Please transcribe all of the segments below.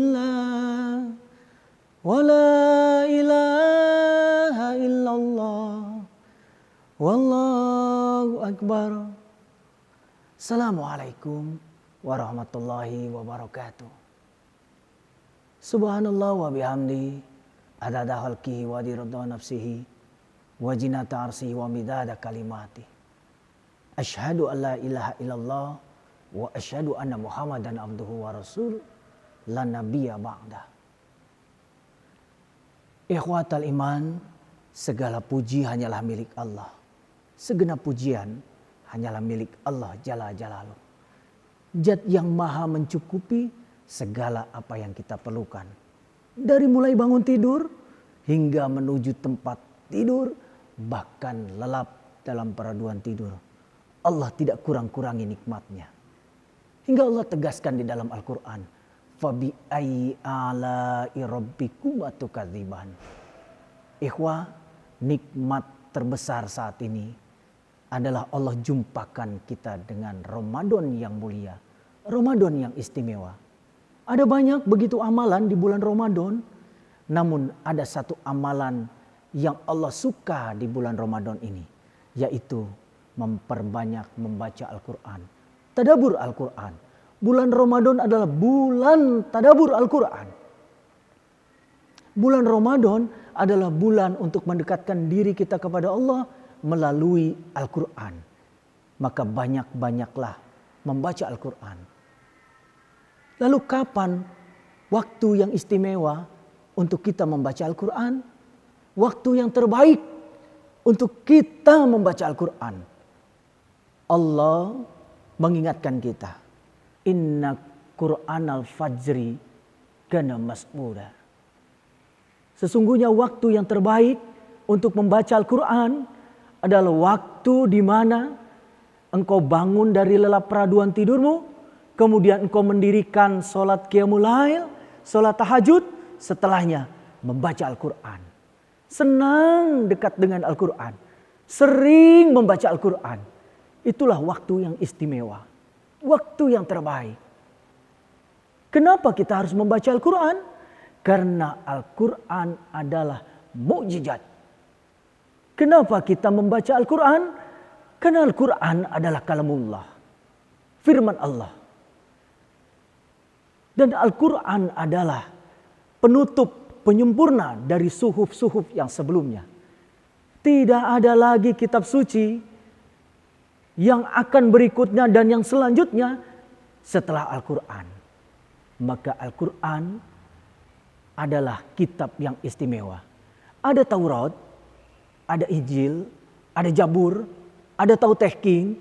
lillah wa la ilaha illallah wallahu akbar. Assalamualaikum warahmatullahi wabarakatuh. Subhanallah wa bihamdi adada khalqihi wa dirada nafsihi wa jinata arsihi wa midada kalimati. Asyhadu an la ilaha illallah wa asyhadu anna Muhammadan abduhu wa rasul la nabiyya ba'da. Ikhwatal iman, segala puji hanyalah milik Allah. Segenap pujian hanyalah milik Allah Jalla Jalaluh. Zat yang maha mencukupi segala apa yang kita perlukan. Dari mulai bangun tidur hingga menuju tempat tidur, bahkan lelap dalam peraduan tidur. Allah tidak kurang-kurangi nikmatnya. Hingga Allah tegaskan di dalam Al-Quran, Fabi ayyi ala'i rabbikuma tukadziban. Ikhwah, nikmat terbesar saat ini adalah Allah jumpakan kita dengan Ramadan yang mulia, Ramadan yang istimewa. Ada banyak begitu amalan di bulan Ramadan, namun ada satu amalan yang Allah suka di bulan Ramadan ini, yaitu memperbanyak membaca Al-Quran. Tadabbur Al-Quran. Bulan Ramadan adalah bulan tadabbur Al-Quran. Bulan Ramadan adalah bulan untuk mendekatkan diri kita kepada Allah melalui Al-Quran. Maka banyak-banyaklah membaca Al-Quran. Lalu kapan waktu yang istimewa untuk kita membaca Al-Quran? Waktu yang terbaik untuk kita membaca Al-Quran. Allah mengingatkan kita. Inna Qur'anal fajri kana mas'muda. Sesungguhnya waktu yang terbaik untuk membaca Al-Quran adalah waktu di mana engkau bangun dari lelap peraduan tidurmu, kemudian engkau mendirikan sholat qiyamul lail, sholat tahajud, setelahnya membaca Al-Quran. Senang dekat dengan Al-Quran, sering membaca Al-Quran. Itulah waktu yang istimewa, waktu yang terbaik. Kenapa kita harus membaca Al-Quran? Karena Al-Quran adalah mukjizat. Kenapa kita membaca Al-Quran? Karena Al-Quran adalah kalamullah, firman Allah. Dan Al-Quran adalah penutup, penyempurna dari suhuf-suhuf yang sebelumnya. Tidak ada lagi kitab suci yang akan berikutnya dan yang selanjutnya setelah Al-Quran. Maka Al-Quran adalah kitab yang istimewa. Ada Taurat, ada Injil, ada Jabur, ada Tauteking,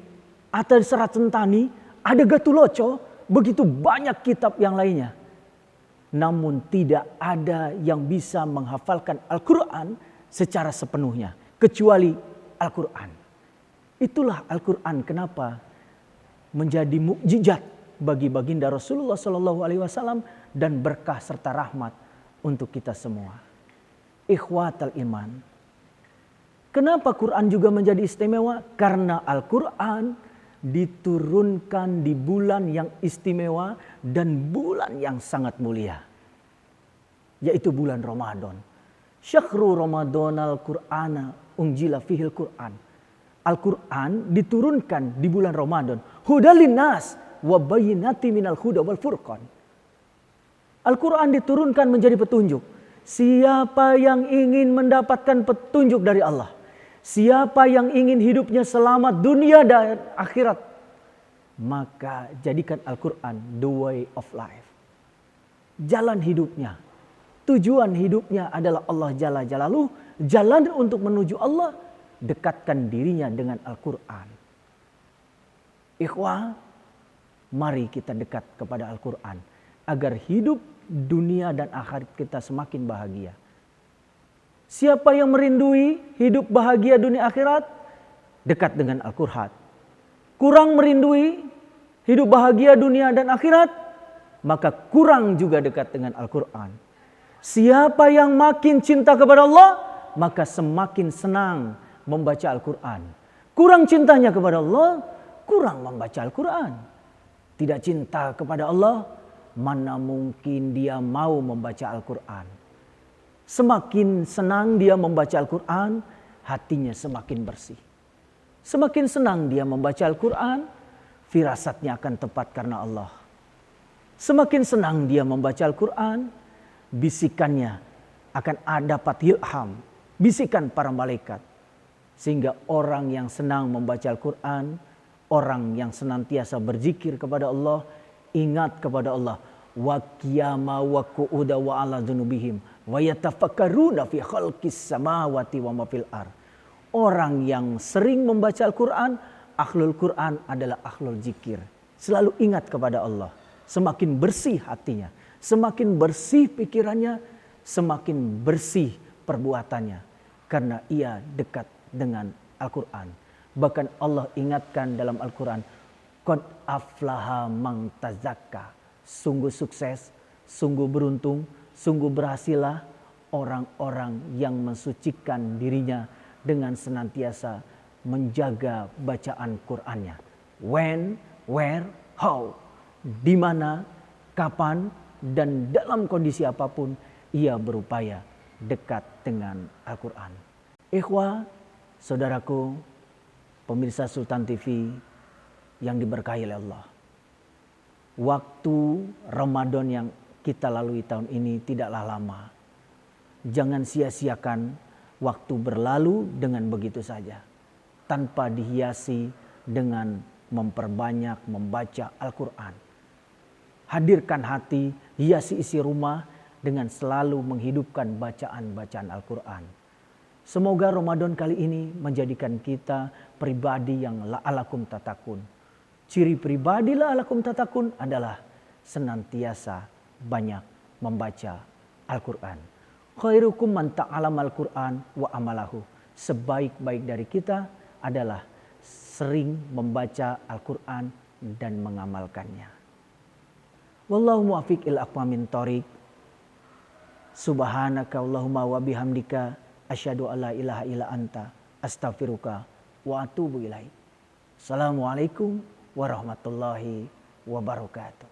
ada Serat Sentani, ada Gatuloco, begitu banyak kitab yang lainnya. Namun tidak ada yang bisa menghafalkan Al-Quran secara sepenuhnya, kecuali Al-Quran. Itulah Al-Quran kenapa menjadi mukjizat bagi baginda Rasulullah SAW dan berkah serta rahmat untuk kita semua. Ikhwatal iman. Kenapa Quran juga menjadi istimewa? Karena Al-Quran diturunkan di bulan yang istimewa dan bulan yang sangat mulia, yaitu bulan Ramadan. Syahrul Ramadan al-Qur'ana unjila fihil Qur'an. Al-Quran diturunkan di bulan Ramadan. Hudal linnas wa bayyinati minal huda wal furqan. Al-Quran diturunkan menjadi petunjuk. Siapa yang ingin mendapatkan petunjuk dari Allah, siapa yang ingin hidupnya selamat dunia dan akhirat, maka jadikan Al-Quran the way of life. Jalan hidupnya, tujuan hidupnya adalah Allah Jalla Jalaluh. Jalan untuk menuju Allah, dekatkan dirinya dengan Al-Quran. Ikhwah, mari kita dekat kepada Al-Quran agar hidup dunia dan akhirat kita semakin bahagia. Siapa yang merindui hidup bahagia dunia akhirat, dekat dengan Al-Quran. Kurang merindui hidup bahagia dunia dan akhirat, maka kurang juga dekat dengan Al-Quran. Siapa yang makin cinta kepada Allah, maka semakin senang membaca Al-Quran. Kurang cintanya kepada Allah, kurang membaca Al-Quran. Tidak cinta kepada Allah, mana mungkin dia mau membaca Al-Quran. Semakin senang dia membaca Al-Quran, hatinya semakin bersih. Semakin senang dia membaca Al-Quran, firasatnya akan tepat karena Allah. Semakin senang dia membaca Al-Quran, bisikannya akan dapat ilham, bisikan para malaikat. Sehingga orang yang senang membaca Al-Quran, orang yang senantiasa berzikir kepada Allah, ingat kepada Allah. Wa qiyama wa qu'uda wa ala dzunubihim wa yatafakkaruna fi khalqis samawati wa ma fil ardh. Orang yang sering membaca Al-Quran, ahlul Quran adalah ahlul zikir. Selalu ingat kepada Allah. Semakin bersih hatinya, semakin bersih pikirannya, semakin bersih perbuatannya. Karena ia dekat dengan Al-Quran. Bahkan Allah ingatkan dalam Al-Quran, qad aflaha man tazakka. Sungguh sukses, sungguh beruntung, sungguh berhasillah orang-orang yang mensucikan dirinya dengan senantiasa menjaga bacaan Qur'annya. When, where, how. Di mana, kapan, dan dalam kondisi apapun ia berupaya dekat dengan Al-Quran. Ikhwah, saudaraku, pemirsa Sultan TV yang diberkahi oleh Allah. Waktu Ramadan yang kita lalui tahun ini tidaklah lama. Jangan sia-siakan waktu berlalu dengan begitu saja. Tanpa dihiasi dengan memperbanyak membaca Al-Quran. Hadirkan hati, hiasi isi rumah dengan selalu menghidupkan bacaan-bacaan Al-Quran. Semoga Ramadan kali ini menjadikan kita pribadi yang la'alakum tatakun. Ciri pribadi la'alakum tatakun adalah senantiasa banyak membaca Al-Quran. Khairukum man ta'allama Al-Quran wa amalahu. Sebaik-baik dari kita adalah sering membaca Al-Quran dan mengamalkannya. Wallahu muwaffiq ila aqwamit thoriq. Subhanaka Allahumma wa bihamdika asyhadu alla ilaha illa anta astaghfiruka wa atubu ilaik. Assalamualaikum warahmatullahi wabarakatuh.